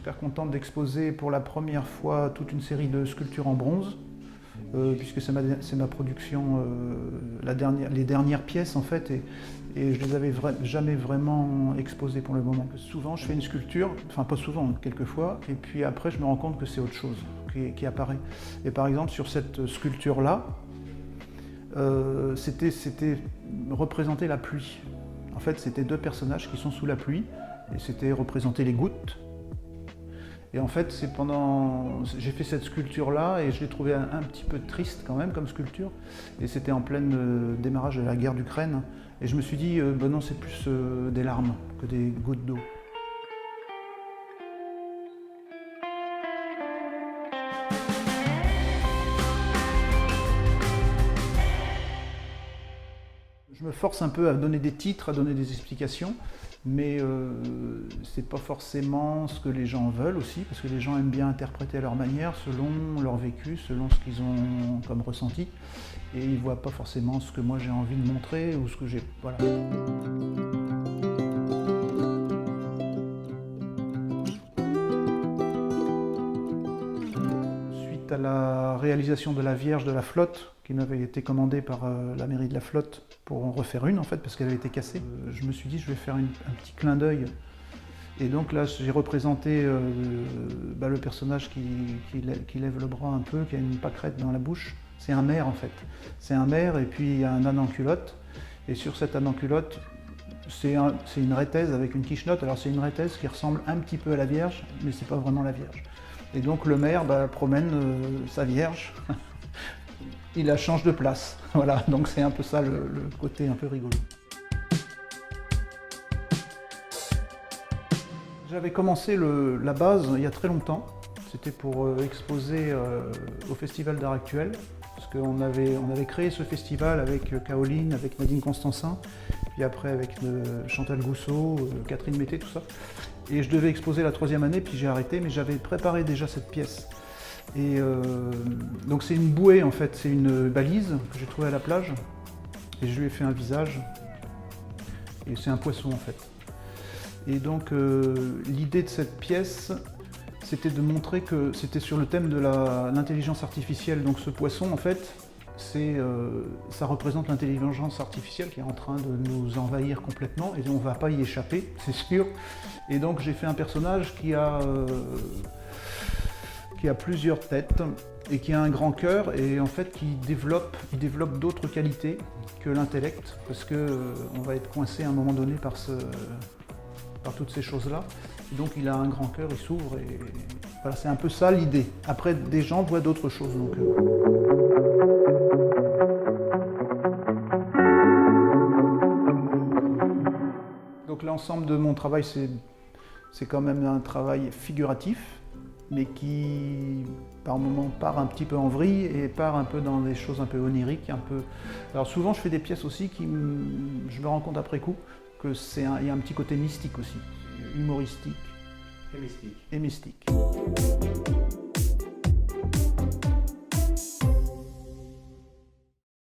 super contente d'exposer pour la première fois toute une série de sculptures en bronze, puisque c'est ma production, les dernières pièces en fait, et je les avais jamais vraiment exposées pour le moment. Souvent je fais une sculpture, enfin pas souvent, quelques fois, et puis après je me rends compte que c'est autre chose qui apparaît. Et par exemple sur cette sculpture-là, c'était représenter la pluie. En fait, c'était deux personnages qui sont sous la pluie, et c'était représenter les gouttes. Et en fait, j'ai fait cette sculpture-là, et je l'ai trouvée un petit peu triste quand même comme sculpture. Et c'était en plein démarrage de la guerre d'Ukraine. Et je me suis dit, ben non, c'est plus des larmes que des gouttes d'eau. Je me force un peu à donner des titres, à donner des explications, mais c'est pas forcément ce que les gens veulent aussi, parce que les gens aiment bien interpréter à leur manière, selon leur vécu, selon ce qu'ils ont comme ressenti, et ils voient pas forcément ce que moi j'ai envie de montrer, ou ce que j'ai... Voilà. Suite à la réalisation de la Vierge de la Flotte, qui m'avait été commandée par la mairie de la Flotte pour en refaire une en fait, parce qu'elle avait été cassée, je me suis dit je vais faire un petit clin d'œil. Et donc là j'ai représenté le personnage qui lève le bras un peu, qui a une pâquerette dans la bouche. C'est un maire en fait. C'est un maire, et puis il y a un âne en culotte. Et sur cet âne en culotte, c'est une réthèse avec une quichenotte. Alors c'est une réthèse qui ressemble un petit peu à la Vierge, mais c'est pas vraiment la Vierge. Et donc le maire promène sa Vierge. Il la change de place. Voilà, donc c'est un peu ça le côté un peu rigolo. J'avais commencé la base il y a très longtemps. C'était pour exposer au Festival d'Art Actuel. Parce qu'on avait créé ce festival avec Caroline, avec Nadine Constantin, puis après avec Chantal Gousseau, Catherine Mété, tout ça. Et je devais exposer la 3e année, puis j'ai arrêté, mais j'avais préparé déjà cette pièce. Et donc c'est une bouée en fait, c'est une balise que j'ai trouvée à la plage, et je lui ai fait un visage, et c'est un poisson en fait. Et donc l'idée de cette pièce, c'était de montrer que c'était sur le thème de l'intelligence artificielle. Donc ce poisson en fait, ça représente l'intelligence artificielle qui est en train de nous envahir complètement, et on ne va pas y échapper, c'est sûr. Et donc j'ai fait un personnage qui a plusieurs têtes et qui a un grand cœur, et en fait qui développe d'autres qualités que l'intellect, parce qu'on va être coincé à un moment donné par toutes ces choses-là. Donc il a un grand cœur, il s'ouvre, et voilà, c'est un peu ça l'idée. Après, des gens voient d'autres choses. Donc l'ensemble de mon travail, c'est quand même un travail figuratif, mais qui, par moments, part un petit peu en vrille et part un peu dans des choses un peu oniriques. Alors souvent, je fais des pièces aussi je me rends compte après coup qu'il y a un petit côté mystique aussi, humoristique. Et mystique. Et mystique.